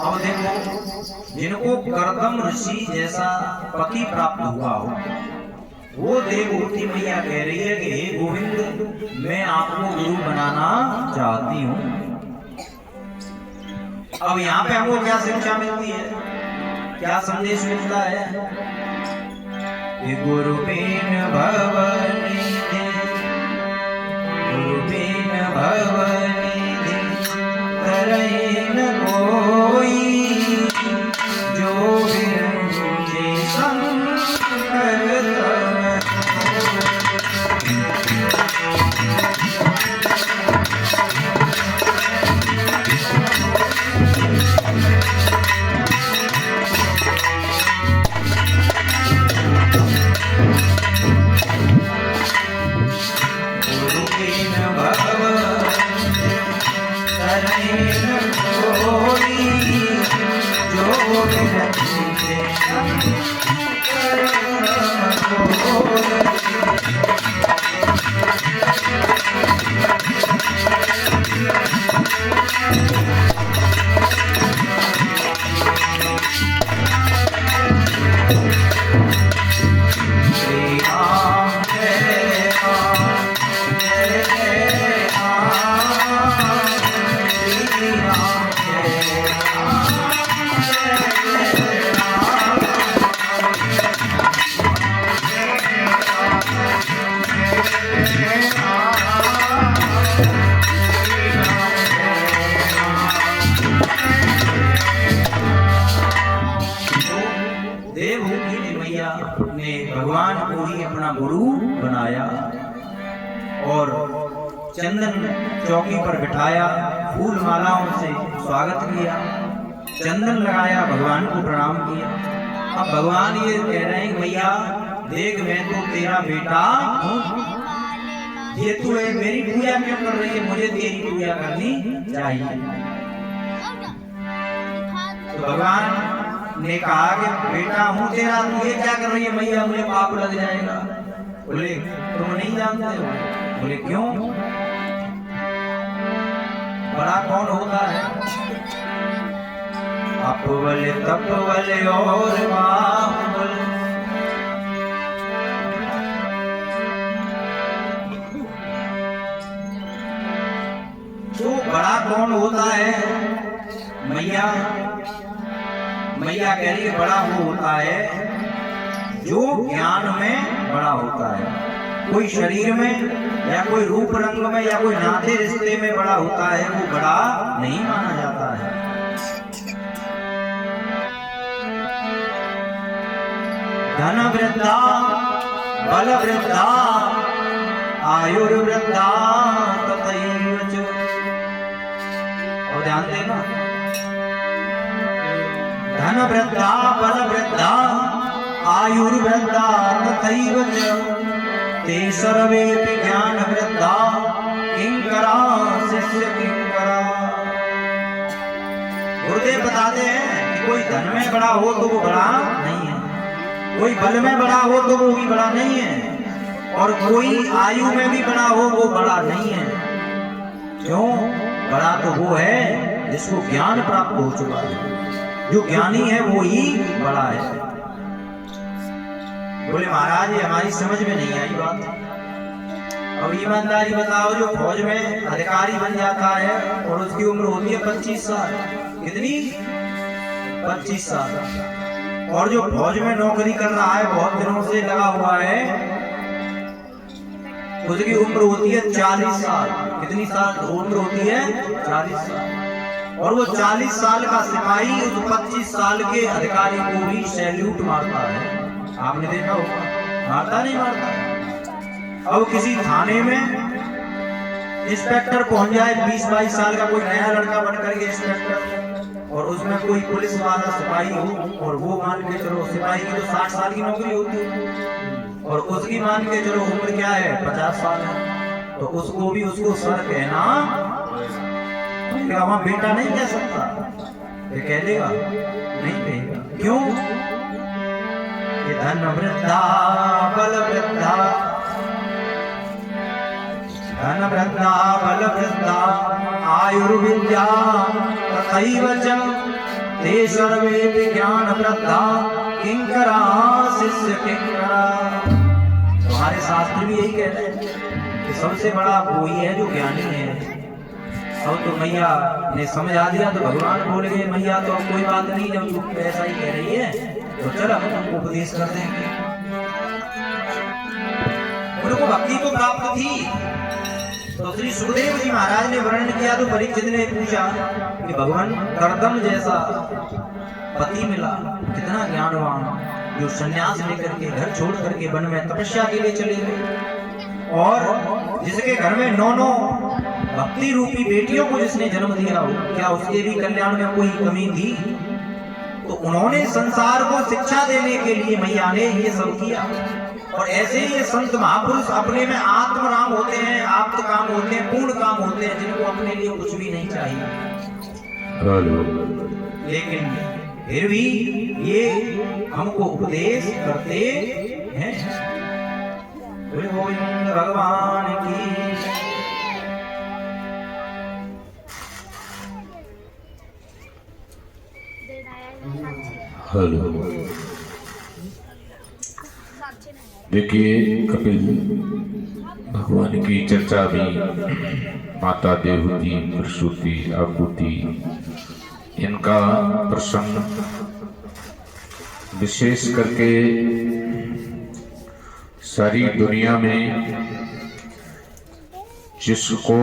अब देखो, जिनको करदम ऋषि जैसा पति प्राप्त हुआ हो, वो देवहूति मैया कह रही है कि हे गोविंद, मैं आपको गुरु बनाना चाहती हूँ। अब यहाँ पे हमको क्या शिक्षा मिलती है, क्या संदेश मिलता है? गुरु बिन भवनि दे, गुरु बिन भवनि दे, तरई न कोई, जो बिरंजे शंकर भगवान को ही अपना गुरु बनाया और चंदन चौकी पर बिठाया, फूल मालाओं से स्वागत किया, चंदन लगाया, भगवान को प्रणाम किया। अब भगवान ये कह रहे हैं, मैया देख, मैं तो तेरा बेटा हूँ, ये तू मेरी पूजा क्यों कर रही है? मुझे तेरी पूजा करनी चाहिए। तो भगवान ने कहा कि बेटा हूँ तेरा, तू ये क्या कर रही है? मैया मुझे पाप लग जाएगा। बोले तुम नहीं जानते हो? बोले क्यों? बड़ा कौन होता है? अपवल तपवल और बाहुबल, तो बड़ा कौन होता है? मैया कह रही है, बड़ा वो होता है जो ज्ञान में बड़ा होता है। कोई शरीर में या कोई रूप रंग में या कोई नाते रिश्ते में बड़ा होता है, वो बड़ा नहीं माना जाता है। धन वृद्धा, बल वृद्धा, आयुर्वृद्धा तथैव च। और ध्यान देना, धन वृद्धा, बल वृद्धा, आयुर्वृद्धा तथैव च, ते सर्वेपि ज्ञान वृद्धा, किंकरा शिष्य किंकरा। गुरुदेव बताते हैं कि कोई धन में बड़ा हो तो वो बड़ा नहीं है, कोई बल में बड़ा हो तो वो भी बड़ा नहीं है, और कोई आयु में भी बड़ा हो वो बड़ा नहीं है। क्यों? बड़ा तो वो है जिसको ज्ञान प्राप्त हो चुका है, जो ज्ञानी है वो ही बड़ा है। बोले महाराज ये हमारी समझ में नहीं आई बात। अब ईमानदारी बताओ, जो फौज में अधिकारी बन जाता है और उसकी उम्र होती है 25 साल, कितनी? 25 साल। और जो फौज में नौकरी कर रहा है, बहुत दिनों से लगा हुआ है, उसकी उम्र होती है 40 साल। कितनी साल उम्र होती है? 40 साल। और वो 40 साल का सिपाही उस 25 साल के अधिकारी को भी सैल्यूट मारता है। आपने देखा होगा, मारता नहीं मारता? अब किसी थाने में इंस्पेक्टर पहुंच जाए, 20-22 साल का कोई नया लड़का बन करके इंस्पेक्टर, और उसमें कोई पुलिस वाला सिपाही हो, और वो मान के चलो सिपाही की तो 60 साल की नौकरी होती है, और उसकी मान के चलो उम्र क्या है? 50 साल है, तो उसको भी उसको सर कहना, वहां बेटा नहीं कह सकता। ये कह देगा? नहीं कहेगा। क्यों? ये धन वृद्धा, बल वृद्धा, धन वृद्धा, बल वृद्धा, आयुर्विद्या तथैव च, ते सर्वे विज्ञान वृद्धा किंकरा शिष्य किंकरा। तुम्हारे शास्त्र भी यही कहते हैं कि सबसे बड़ा वही है जो ज्ञानी है। अब तो मैया ने समझा दिया तो भगवान बोल गए मैया तो अब कोई बात नहीं, जब तू ऐसा ही कह रही है तो चल हम तुमको उपदेश कर देंगे। उनको भक्ति तो प्राप्त थी। तो श्री सुखदेव जी महाराज ने वर्णन किया तो परीक्षित ने पूछा कि भगवान कर्दम जैसा पति मिला, कितना ज्ञानवान, जो सन्यास लेकर के घर छोड़ करके वन में तपस्या के लिए चले गए, और जिसके घर में 9 भक्ति रूपी बेटियों को जिसने जन्म दिया हो, क्या उसके भी कल्याण में कोई कमी थी? तो उन्होंने संसार को शिक्षा देने के लिए मैया ने ये सब किया। और ऐसे ही ये संत महापुरुष अपने में आत्मराम होते हैं, आप्त काम होते हैं, पूर्ण काम होते हैं, जिनको अपने लिए कुछ भी नहीं चाहिए, लेकिन फिर भी ये हमको उपदेश करते हैं। गोविंद भगवान की। हेलो, देखिए कपिल भगवान की चर्चा भी माता देवहूति, प्रसूति, आकुति, इनका प्रसंग विशेष करके सारी दुनिया में जिसको